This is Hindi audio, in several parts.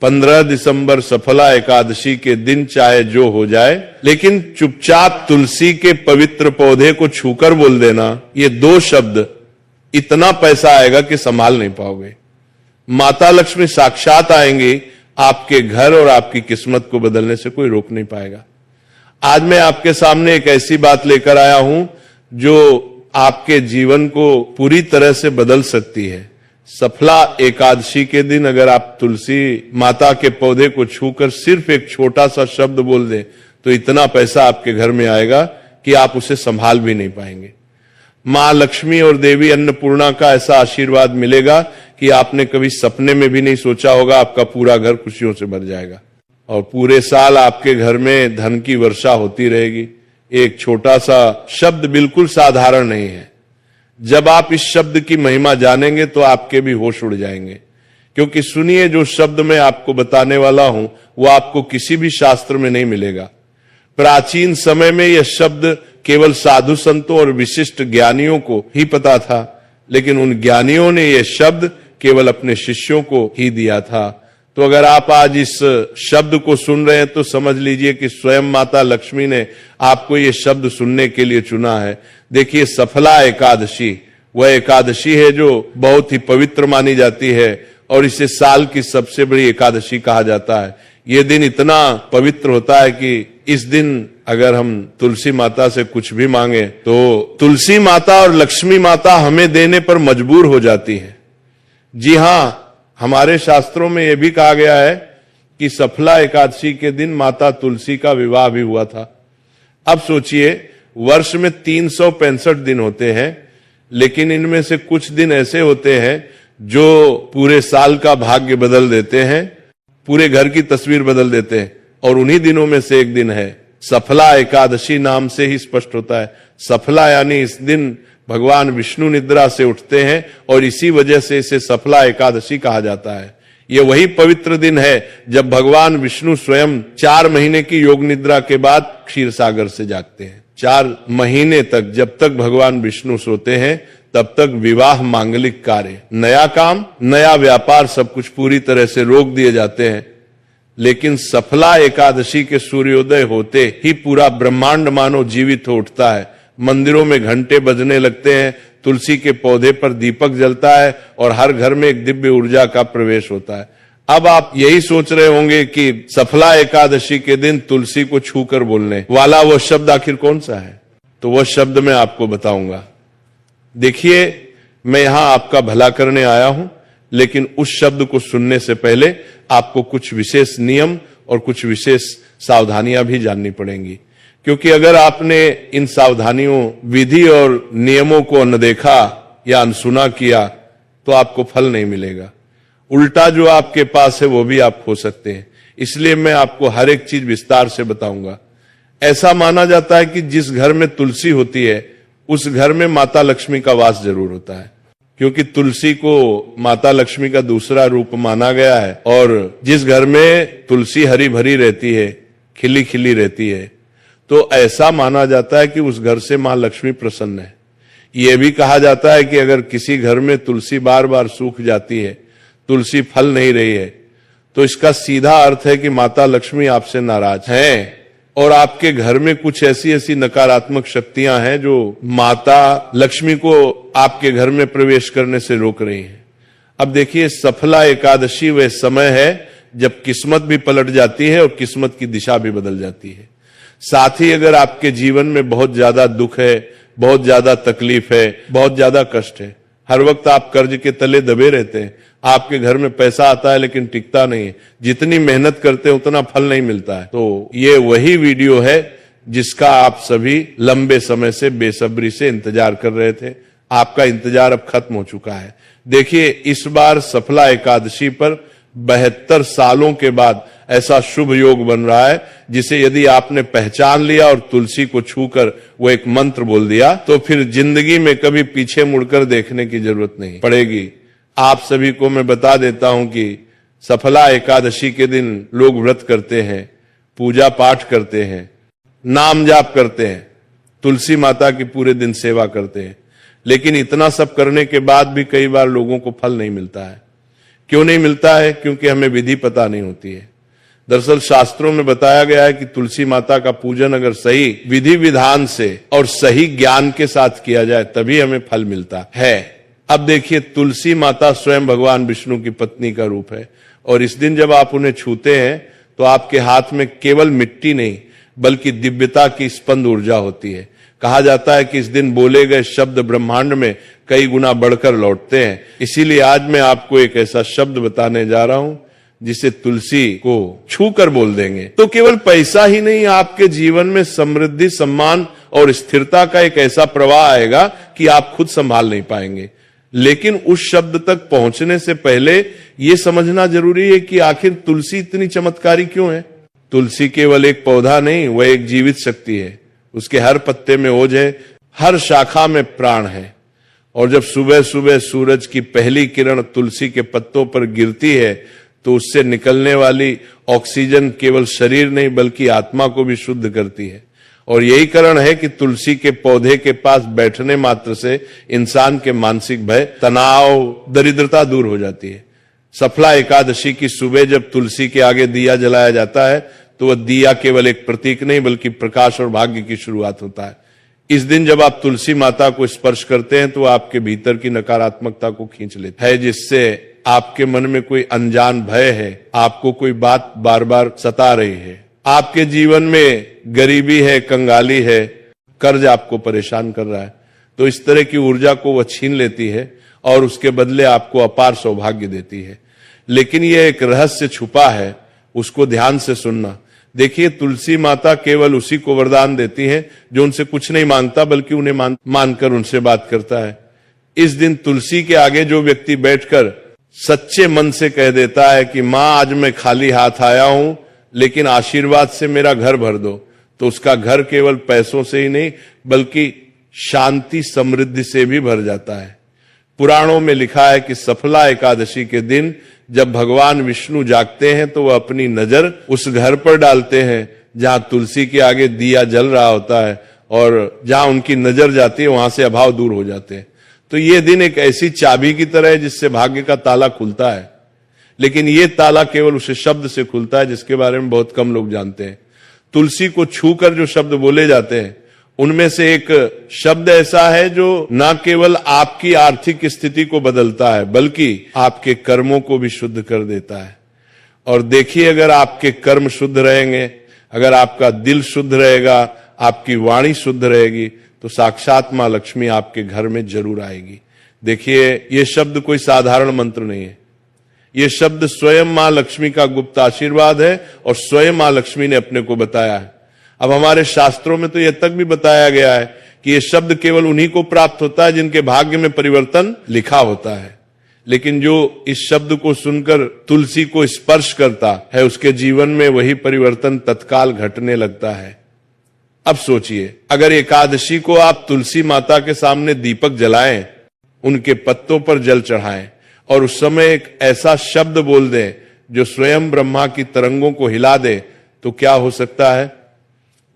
15 दिसंबर सफला एकादशी के दिन चाहे जो हो जाए, लेकिन चुपचाप तुलसी के पवित्र पौधे को छूकर बोल देना, ये 2 शब्द इतना पैसा आएगा कि संभाल नहीं पाओगे। माता लक्ष्मी साक्षात आएंगी, आपके घर और आपकी किस्मत को बदलने से कोई रोक नहीं पाएगा। आज मैं आपके सामने एक ऐसी बात लेकर आया हूं जो आपके जीवन को पूरी तरह से बदल सकती है। सफला एकादशी के दिन अगर आप तुलसी माता के पौधे को छूकर सिर्फ एक छोटा सा शब्द बोल दें तो इतना पैसा आपके घर में आएगा कि आप उसे संभाल भी नहीं पाएंगे। मां लक्ष्मी और देवी अन्नपूर्णा का ऐसा आशीर्वाद मिलेगा कि आपने कभी सपने में भी नहीं सोचा होगा। आपका पूरा घर खुशियों से भर जाएगा और पूरे साल आपके घर में धन की वर्षा होती रहेगी। एक छोटा सा शब्द बिल्कुल साधारण नहीं है। जब आप इस शब्द की महिमा जानेंगे तो आपके भी होश उड़ जाएंगे, क्योंकि सुनिए, जो शब्द मैं आपको बताने वाला हूं वो आपको किसी भी शास्त्र में नहीं मिलेगा। प्राचीन समय में यह शब्द केवल साधु संतों और विशिष्ट ज्ञानियों को ही पता था, लेकिन उन ज्ञानियों ने यह शब्द केवल अपने शिष्यों को ही दिया था। तो अगर आप आज इस शब्द को सुन रहे हैं तो समझ लीजिए कि स्वयं माता लक्ष्मी ने आपको ये शब्द सुनने के लिए चुना है। देखिए, सफला एकादशी वह एकादशी है जो बहुत ही पवित्र मानी जाती है और इसे साल की सबसे बड़ी एकादशी कहा जाता है। ये दिन इतना पवित्र होता है कि इस दिन अगर हम तुलसी माता से कुछ भी मांगे तो तुलसी माता और लक्ष्मी माता हमें देने पर मजबूर हो जाती है। जी हां, हमारे शास्त्रों में यह भी कहा गया है कि सफला एकादशी के दिन माता तुलसी का विवाह भी हुआ था। अब सोचिए, वर्ष में 365 दिन होते हैं, लेकिन इनमें से कुछ दिन ऐसे होते हैं जो पूरे साल का भाग्य बदल देते हैं, पूरे घर की तस्वीर बदल देते हैं। और उन्हीं दिनों में से एक दिन है सफला एकादशी। नाम से ही स्पष्ट होता है, सफला यानी इस दिन भगवान विष्णु निद्रा से उठते हैं और इसी वजह से इसे सफला एकादशी कहा जाता है। यह वही पवित्र दिन है जब भगवान विष्णु स्वयं 4 महीने की योग निद्रा के बाद क्षीर सागर से जागते हैं। 4 महीने तक जब तक भगवान विष्णु सोते हैं तब तक विवाह, मांगलिक कार्य, नया काम, नया व्यापार, सब कुछ पूरी तरह से रोक दिए जाते हैं। लेकिन सफला एकादशी के सूर्योदय होते ही पूरा ब्रह्मांड मानो जीवित हो उठता है। मंदिरों में घंटे बजने लगते हैं, तुलसी के पौधे पर दीपक जलता है और हर घर में एक दिव्य ऊर्जा का प्रवेश होता है। अब आप यही सोच रहे होंगे कि सफला एकादशी के दिन तुलसी को छूकर बोलने वाला वो शब्द आखिर कौन सा है? तो वह शब्द मैं आपको बताऊंगा। देखिए, मैं यहां आपका भला करने आया हूं, लेकिन उस शब्द को सुनने से पहले आपको कुछ विशेष नियम और कुछ विशेष सावधानियां भी जाननी पड़ेंगी, क्योंकि अगर आपने इन सावधानियों, विधि और नियमों को अनदेखा या अनसुना किया तो आपको फल नहीं मिलेगा। उल्टा जो आपके पास है वो भी आप खो सकते हैं। इसलिए मैं आपको हर एक चीज विस्तार से बताऊंगा। ऐसा माना जाता है कि जिस घर में तुलसी होती है उस घर में माता लक्ष्मी का वास जरूर होता है, क्योंकि तुलसी को माता लक्ष्मी का दूसरा रूप माना गया है। और जिस घर में तुलसी हरी भरी रहती है, खिली खिली रहती है, तो ऐसा माना जाता है कि उस घर से मां लक्ष्मी प्रसन्न है। यह भी कहा जाता है कि अगर किसी घर में तुलसी बार बार सूख जाती है, तुलसी फल नहीं रही है, तो इसका सीधा अर्थ है कि माता लक्ष्मी आपसे नाराज हैं और आपके घर में कुछ ऐसी ऐसी नकारात्मक शक्तियां हैं जो माता लक्ष्मी को आपके घर में प्रवेश करने से रोक रही हैं। अब देखिए, सफला एकादशी वह समय है जब किस्मत भी पलट जाती है और किस्मत की दिशा भी बदल जाती है। साथ ही अगर आपके जीवन में बहुत ज्यादा दुख है, बहुत ज्यादा तकलीफ है, बहुत ज्यादा कष्ट है, हर वक्त आप कर्ज के तले दबे रहते हैं, आपके घर में पैसा आता है लेकिन टिकता नहीं है, जितनी मेहनत करते हैं उतना फल नहीं मिलता है, तो ये वही वीडियो है जिसका आप सभी लंबे समय से बेसब्री से इंतजार कर रहे थे। आपका इंतजार अब खत्म हो चुका है। देखिए, इस बार सफला एकादशी पर 72 सालों के बाद ऐसा शुभ योग बन रहा है जिसे यदि आपने पहचान लिया और तुलसी को छूकर वो एक मंत्र बोल दिया तो फिर जिंदगी में कभी पीछे मुड़कर देखने की जरूरत नहीं पड़ेगी। आप सभी को मैं बता देता हूं कि सफला एकादशी के दिन लोग व्रत करते हैं, पूजा पाठ करते हैं, नाम जाप करते हैं, तुलसी माता की पूरे दिन सेवा करते हैं, लेकिन इतना सब करने के बाद भी कई बार लोगों को फल नहीं मिलता है। क्यों नहीं मिलता है? क्योंकि हमें विधि पता नहीं होती है। दरअसल शास्त्रों में बताया गया है कि तुलसी माता का पूजन अगर सही विधि विधान से और सही ज्ञान के साथ किया जाए तभी हमें फल मिलता है। अब देखिए, तुलसी माता स्वयं भगवान विष्णु की पत्नी का रूप है और इस दिन जब आप उन्हें छूते हैं तो आपके हाथ में केवल मिट्टी नहीं बल्कि दिव्यता की स्पंद ऊर्जा होती है। कहा जाता है कि इस दिन बोले गए शब्द ब्रह्मांड में कई गुना बढ़कर लौटते हैं। इसीलिए आज मैं आपको एक ऐसा शब्द बताने जा रहा हूं जिसे तुलसी को छू कर बोल देंगे तो केवल पैसा ही नहीं, आपके जीवन में समृद्धि, सम्मान और स्थिरता का एक ऐसा प्रवाह आएगा कि आप खुद संभाल नहीं पाएंगे। लेकिन उस शब्द तक पहुंचने से पहले यह समझना जरूरी है कि आखिर तुलसी इतनी चमत्कारी क्यों है। तुलसी केवल एक पौधा नहीं, वह एक जीवित शक्ति है। उसके हर पत्ते में ओज है, हर शाखा में प्राण है। और जब सुबह सुबह सूरज की पहली किरण तुलसी के पत्तों पर गिरती है तो उससे निकलने वाली ऑक्सीजन केवल शरीर नहीं बल्कि आत्मा को भी शुद्ध करती है। और यही कारण है कि तुलसी के पौधे के पास बैठने मात्र से इंसान के मानसिक भय, तनाव, दरिद्रता दूर हो जाती है। सफला एकादशी की सुबह जब तुलसी के आगे दिया जलाया जाता है तो वह दिया केवल एक प्रतीक नहीं बल्कि प्रकाश और भाग्य की शुरुआत होता है। इस दिन जब आप तुलसी माता को स्पर्श करते हैं तो आपके भीतर की नकारात्मकता को खींच लेता है। जिससे आपके मन में कोई अनजान भय है, आपको कोई बात बार बार सता रही है, आपके जीवन में गरीबी है, कंगाली है, कर्ज आपको परेशान कर रहा है, तो इस तरह की ऊर्जा को वह छीन लेती है और उसके बदले आपको अपार सौभाग्य देती है। लेकिन यह एक रहस्य छुपा है, उसको ध्यान से सुनना। देखिए, तुलसी माता केवल उसी को वरदान देती है जो उनसे कुछ नहीं मांगता बल्कि उन्हें मानकर उनसे बात करता है। इस दिन तुलसी के आगे जो व्यक्ति बैठकर सच्चे मन से कह देता है कि मां, आज मैं खाली हाथ आया हूं लेकिन आशीर्वाद से मेरा घर भर दो, तो उसका घर केवल पैसों से ही नहीं बल्कि शांति, समृद्धि से भी भर जाता है। पुराणों में लिखा है कि सफला एकादशी के दिन जब भगवान विष्णु जागते हैं तो वह अपनी नजर उस घर पर डालते हैं जहां तुलसी के आगे दिया जल रहा होता है और जहां उनकी नजर जाती है वहां से अभाव दूर हो जाते हैं। तो ये दिन एक ऐसी चाबी की तरह है जिससे भाग्य का ताला खुलता है। लेकिन ये ताला केवल उस शब्द से खुलता है जिसके बारे में बहुत कम लोग जानते हैं। तुलसी को छूकर जो शब्द बोले जाते हैं उनमें से एक शब्द ऐसा है जो न केवल आपकी आर्थिक स्थिति को बदलता है बल्कि आपके कर्मों को भी शुद्ध कर देता है। और देखिए, अगर आपके कर्म शुद्ध रहेंगे, अगर आपका दिल शुद्ध रहेगा, आपकी वाणी शुद्ध रहेगी तो साक्षात मां लक्ष्मी आपके घर में जरूर आएगी। देखिए, ये शब्द कोई साधारण मंत्र नहीं है, ये शब्द स्वयं मां लक्ष्मी का गुप्त आशीर्वाद है और स्वयं मां लक्ष्मी ने अपने को बताया है। अब हमारे शास्त्रों में तो यह तक भी बताया गया है कि यह शब्द केवल उन्हीं को प्राप्त होता है जिनके भाग्य में परिवर्तन लिखा होता है। लेकिन जो इस शब्द को सुनकर तुलसी को स्पर्श करता है उसके जीवन में वही परिवर्तन तत्काल घटने लगता है। अब सोचिए, अगर एकादशी को आप तुलसी माता के सामने दीपक जलाएं, उनके पत्तों पर जल चढ़ाएं और उस समय एक ऐसा शब्द बोल दें जो स्वयं ब्रह्मा की तरंगों को हिला दे, तो क्या हो सकता है?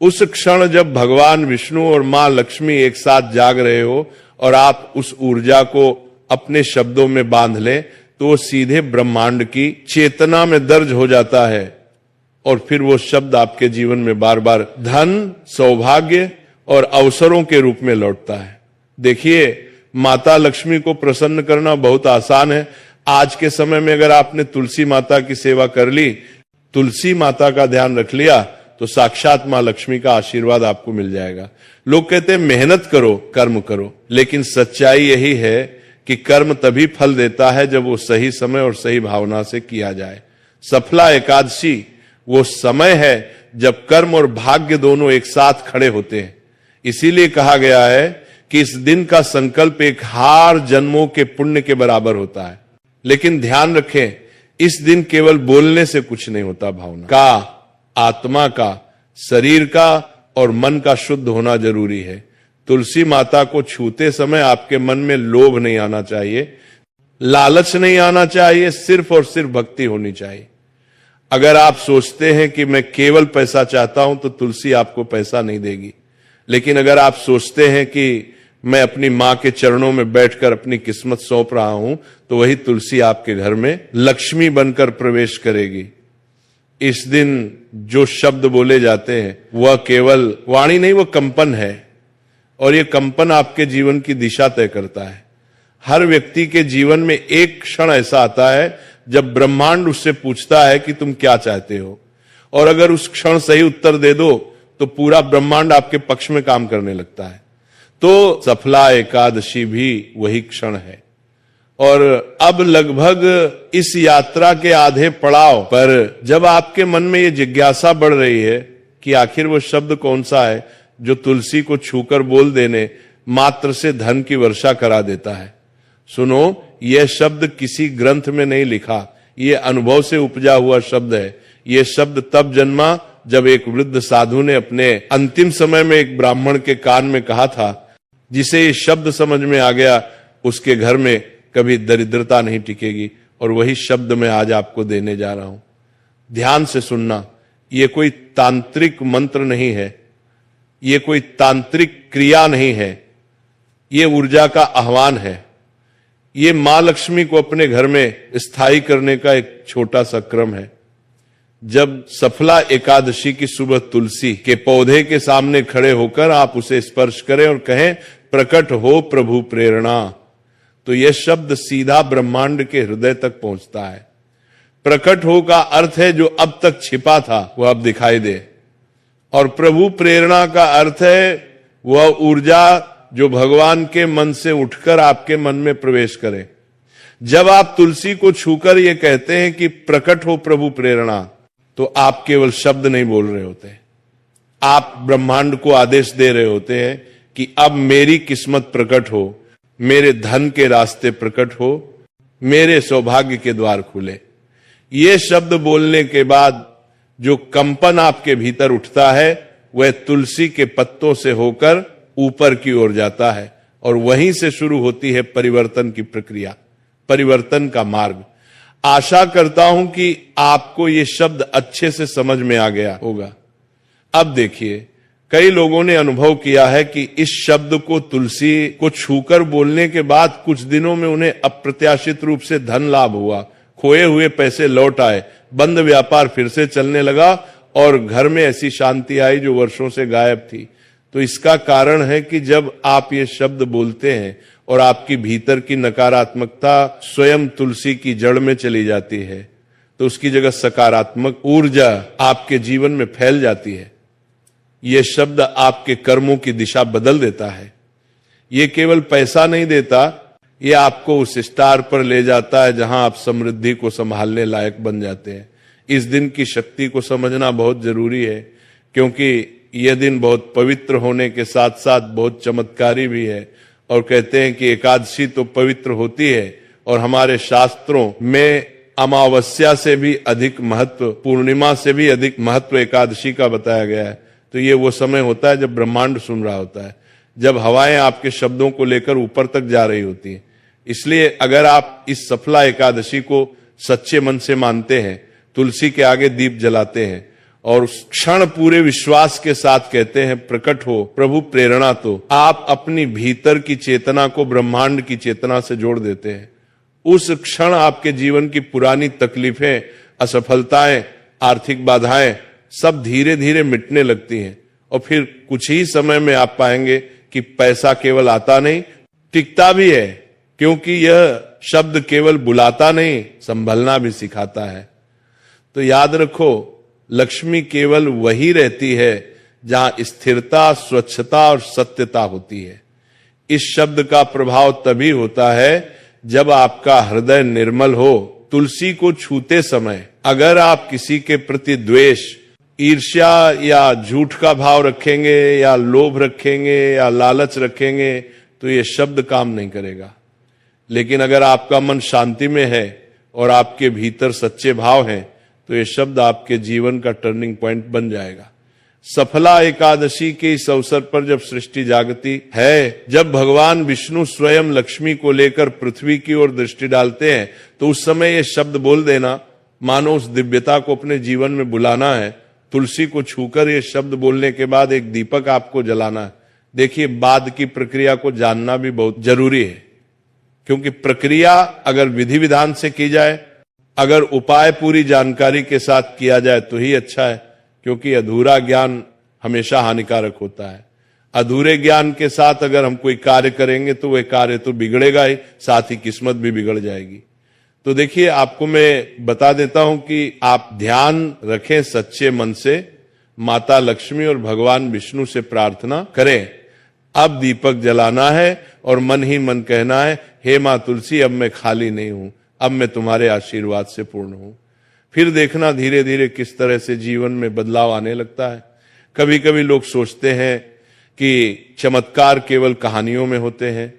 उस क्षण जब भगवान विष्णु और मां लक्ष्मी एक साथ जाग रहे हो और आप उस ऊर्जा को अपने शब्दों में बांध लें तो वो सीधे ब्रह्मांड की चेतना में दर्ज हो जाता है और फिर वो शब्द आपके जीवन में बार बार धन, सौभाग्य और अवसरों के रूप में लौटता है। देखिए, माता लक्ष्मी को प्रसन्न करना बहुत आसान है। आज के समय में अगर आपने तुलसी माता की सेवा कर ली, तुलसी माता का ध्यान रख लिया तो साक्षात मां लक्ष्मी का आशीर्वाद आपको मिल जाएगा। लोग कहते हैं मेहनत करो, कर्म करो, लेकिन सच्चाई यही है कि कर्म तभी फल देता है जब वो सही समय और सही भावना से किया जाए। सफला एकादशी वो समय है जब कर्म और भाग्य दोनों एक साथ खड़े होते हैं। इसीलिए कहा गया है कि इस दिन का संकल्प 1000 जन्मों के पुण्य के बराबर होता है। लेकिन ध्यान रखें, इस दिन केवल बोलने से कुछ नहीं होता। भावना का, आत्मा का, शरीर का और मन का शुद्ध होना जरूरी है। तुलसी माता को छूते समय आपके मन में लोभ नहीं आना चाहिए, लालच नहीं आना चाहिए, सिर्फ और सिर्फ भक्ति होनी चाहिए। अगर आप सोचते हैं कि मैं केवल पैसा चाहता हूं तो तुलसी आपको पैसा नहीं देगी। लेकिन अगर आप सोचते हैं कि मैं अपनी मां के चरणों में बैठकर अपनी किस्मत सौंप रहा हूं, तो वही तुलसी आपके घर में लक्ष्मी बनकर प्रवेश करेगी। इस दिन जो शब्द बोले जाते हैं वह केवल वाणी नहीं, वह कंपन है, और यह कंपन आपके जीवन की दिशा तय करता है। हर व्यक्ति के जीवन में एक क्षण ऐसा आता है जब ब्रह्मांड उससे पूछता है कि तुम क्या चाहते हो, और अगर उस क्षण सही उत्तर दे दो तो पूरा ब्रह्मांड आपके पक्ष में काम करने लगता है। तो सफला एकादशी भी वही क्षण है। और अब लगभग इस यात्रा के आधे पड़ाव पर जब आपके मन में ये जिज्ञासा बढ़ रही है कि आखिर वो शब्द कौन सा है जो तुलसी को छूकर बोल देने मात्र से धन की वर्षा करा देता है। सुनो, यह शब्द किसी ग्रंथ में नहीं लिखा, यह अनुभव से उपजा हुआ शब्द है। यह शब्द तब जन्मा जब एक वृद्ध साधु ने अपने अंतिम समय में एक ब्राह्मण के कान में कहा था। जिसे ये शब्द समझ में आ गया उसके घर में कभी दरिद्रता नहीं टिकेगी, और वही शब्द मैं आज आपको देने जा रहा हूं। ध्यान से सुनना, यह कोई तांत्रिक मंत्र नहीं है, यह कोई तांत्रिक क्रिया नहीं है, यह ऊर्जा का आह्वान है। ये मां लक्ष्मी को अपने घर में स्थायी करने का एक छोटा सा क्रम है। जब सफला एकादशी की सुबह तुलसी के पौधे के सामने खड़े होकर आप उसे स्पर्श करें और कहें, प्रकट हो प्रभु प्रेरणा, तो यह शब्द सीधा ब्रह्मांड के हृदय तक पहुंचता है। प्रकट हो का अर्थ है जो अब तक छिपा था वह अब दिखाई दे, और प्रभु प्रेरणा का अर्थ है वह ऊर्जा जो भगवान के मन से उठकर आपके मन में प्रवेश करे। जब आप तुलसी को छूकर ये कहते हैं कि प्रकट हो प्रभु प्रेरणा, तो आप केवल शब्द नहीं बोल रहे होते, आप ब्रह्मांड को आदेश दे रहे होते हैं कि अब मेरी किस्मत प्रकट हो, मेरे धन के रास्ते प्रकट हो, मेरे सौभाग्य के द्वार खुले। ये शब्द बोलने के बाद जो कंपन आपके भीतर उठता है वह तुलसी के पत्तों से होकर ऊपर की ओर जाता है, और वहीं से शुरू होती है परिवर्तन की प्रक्रिया, परिवर्तन का मार्ग। आशा करता हूं कि आपको ये शब्द अच्छे से समझ में आ गया होगा। अब देखिए, कई लोगों ने अनुभव किया है कि इस शब्द को तुलसी को छूकर बोलने के बाद कुछ दिनों में उन्हें अप्रत्याशित रूप से धन लाभ हुआ, खोए हुए पैसे लौट आए, बंद व्यापार फिर से चलने लगा, और घर में ऐसी शांति आई जो वर्षों से गायब थी। तो इसका कारण है कि जब आप ये शब्द बोलते हैं और आपकी भीतर की नकारात्मकता स्वयं तुलसी की जड़ में चली जाती है, तो उसकी जगह सकारात्मक ऊर्जा आपके जीवन में फैल जाती है। यह शब्द आपके कर्मों की दिशा बदल देता है। ये केवल पैसा नहीं देता, ये आपको उस स्टार पर ले जाता है जहां आप समृद्धि को संभालने लायक बन जाते हैं। इस दिन की शक्ति को समझना बहुत जरूरी है, क्योंकि यह दिन बहुत पवित्र होने के साथ साथ बहुत चमत्कारी भी है। और कहते हैं कि एकादशी तो पवित्र होती है, और हमारे शास्त्रों में अमावस्या से भी अधिक महत्व, पूर्णिमा से भी अधिक महत्व एकादशी का बताया गया है। तो ये वो समय होता है जब ब्रह्मांड सुन रहा होता है, जब हवाएं आपके शब्दों को लेकर ऊपर तक जा रही होती हैं। इसलिए अगर आप इस सफला एकादशी को सच्चे मन से मानते हैं, तुलसी के आगे दीप जलाते हैं और उस क्षण पूरे विश्वास के साथ कहते हैं प्रकट हो प्रभु प्रेरणा, तो आप अपनी भीतर की चेतना को ब्रह्मांड की चेतना से जोड़ देते हैं। उस क्षण आपके जीवन की पुरानी तकलीफें, असफलताएं, आर्थिक बाधाएं सब धीरे धीरे मिटने लगती हैं, और फिर कुछ ही समय में आप पाएंगे कि पैसा केवल आता नहीं, टिकता भी है, क्योंकि यह शब्द केवल बुलाता नहीं, संभलना भी सिखाता है। तो याद रखो, लक्ष्मी केवल वही रहती है जहां स्थिरता, स्वच्छता और सत्यता होती है। इस शब्द का प्रभाव तभी होता है जब आपका हृदय निर्मल हो। तुलसी को छूते समय अगर आप किसी के प्रति द्वेष, ईर्ष्या या झूठ का भाव रखेंगे, या लोभ रखेंगे, या लालच रखेंगे, तो ये शब्द काम नहीं करेगा। लेकिन अगर आपका मन शांति में है और आपके भीतर सच्चे भाव हैं, तो ये शब्द आपके जीवन का टर्निंग पॉइंट बन जाएगा। सफला एकादशी के इस अवसर पर जब सृष्टि जागती है, जब भगवान विष्णु स्वयं लक्ष्मी को लेकर पृथ्वी की ओर दृष्टि डालते हैं, तो उस समय ये शब्द बोल देना, मानो उस दिव्यता को अपने जीवन में बुलाना है। तुलसी को छूकर ये शब्द बोलने के बाद एक दीपक आपको जलाना है, देखिए, बाद की प्रक्रिया को जानना भी बहुत जरूरी है, क्योंकि प्रक्रिया अगर विधि विधान से की जाए, अगर उपाय पूरी जानकारी के साथ किया जाए तो ही अच्छा है, क्योंकि अधूरा ज्ञान हमेशा हानिकारक होता है। अधूरे ज्ञान के साथ अगर हम कोई कार्य करेंगे तो वह कार्य तो बिगड़ेगा ही, साथ ही किस्मत भी बिगड़ जाएगी। तो देखिए, आपको मैं बता देता हूं कि आप ध्यान रखें सच्चे मन से, माता लक्ष्मी और भगवान विष्णु से प्रार्थना करें। अब दीपक जलाना है और मन ही मन कहना है, हे मां तुलसी, अब मैं खाली नहीं हूं, अब मैं तुम्हारे आशीर्वाद से पूर्ण हूं। फिर देखना धीरे धीरे किस तरह से जीवन में बदलाव आने लगता है। कभी कभी लोग सोचते हैं कि चमत्कार केवल कहानियों में होते हैं,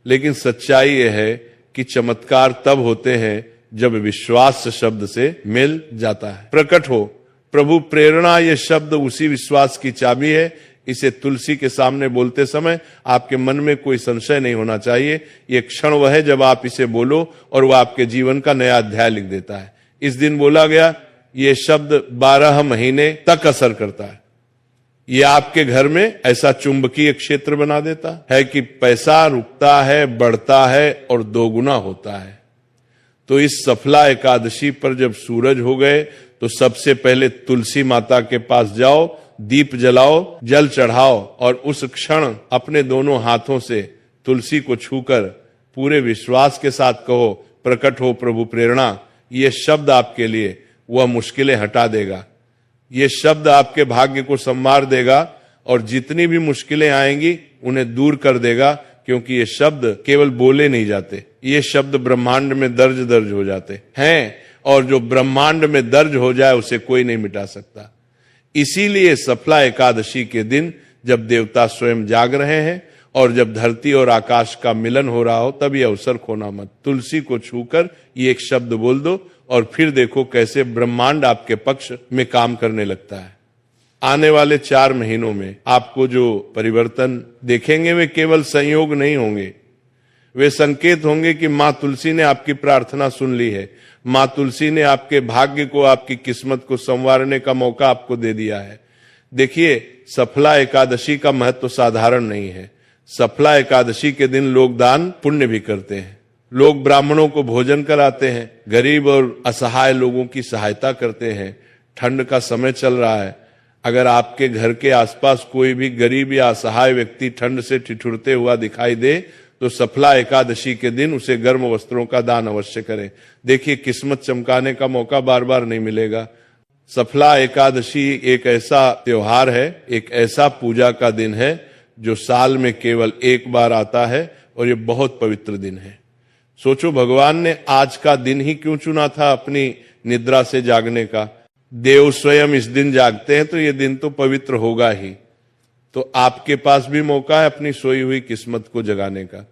लेकिन सच्चाई यह है कि चमत्कार तब होते हैं जब विश्वास शब्द से मिल जाता है। प्रकट हो प्रभु प्रेरणा, ये शब्द उसी विश्वास की चाबी है। इसे तुलसी के सामने बोलते समय आपके मन में कोई संशय नहीं होना चाहिए। ये क्षण वह है जब आप इसे बोलो और वह आपके जीवन का नया अध्याय लिख देता है। इस दिन बोला गया ये शब्द 12 महीने तक असर करता है। ये आपके घर में ऐसा चुंबकीय क्षेत्र बना देता है कि पैसा रुकता है, बढ़ता है और दोगुना होता है। तो इस सफला एकादशी पर जब सूरज हो गए तो सबसे पहले तुलसी माता के पास जाओ, दीप जलाओ, जल चढ़ाओ और उस क्षण अपने दोनों हाथों से तुलसी को छूकर पूरे विश्वास के साथ कहो, प्रकट हो प्रभु प्रेरणा। ये शब्द आपके लिए वह मुश्किलें हटा देगा। ये शब्द आपके भाग्य को संवार देगा और जितनी भी मुश्किलें आएंगी उन्हें दूर कर देगा, क्योंकि ये शब्द केवल बोले नहीं जाते, ये शब्द ब्रह्मांड में दर्ज हो जाते हैं, और जो ब्रह्मांड में दर्ज हो जाए उसे कोई नहीं मिटा सकता। इसीलिए सफला एकादशी के दिन जब देवता स्वयं जाग रहे हैं और जब धरती और आकाश का मिलन हो रहा हो, तब ये अवसर खोना मत। तुलसी को छूकर ये एक शब्द बोल दो और फिर देखो कैसे ब्रह्मांड आपके पक्ष में काम करने लगता है। आने वाले 4 महीनों में आपको जो परिवर्तन देखेंगे वे केवल संयोग नहीं होंगे, वे संकेत होंगे कि मां तुलसी ने आपकी प्रार्थना सुन ली है। मां तुलसी ने आपके भाग्य को, आपकी किस्मत को संवारने का मौका आपको दे दिया है। देखिए, सफला एकादशी का महत्व साधारण नहीं है। सफला एकादशी के दिन लोग दान पुण्य भी करते हैं, लोग ब्राह्मणों को भोजन कराते हैं, गरीब और असहाय लोगों की सहायता करते हैं। ठंड का समय चल रहा है, अगर आपके घर के आसपास कोई भी गरीब या असहाय व्यक्ति ठंड से ठिठुरते हुआ दिखाई दे तो सफला एकादशी के दिन उसे गर्म वस्त्रों का दान अवश्य करें। देखिए, किस्मत चमकाने का मौका बार बार नहीं मिलेगा। सफला एकादशी एक ऐसा त्योहार है, एक ऐसा पूजा का दिन है जो साल में केवल एक बार आता है और ये बहुत पवित्र दिन है। सोचो, भगवान ने आज का दिन ही क्यों चुना था अपनी निद्रा से जागने का। देव स्वयं इस दिन जागते हैं तो ये दिन तो पवित्र होगा ही। तो आपके पास भी मौका है अपनी सोई हुई किस्मत को जगाने का।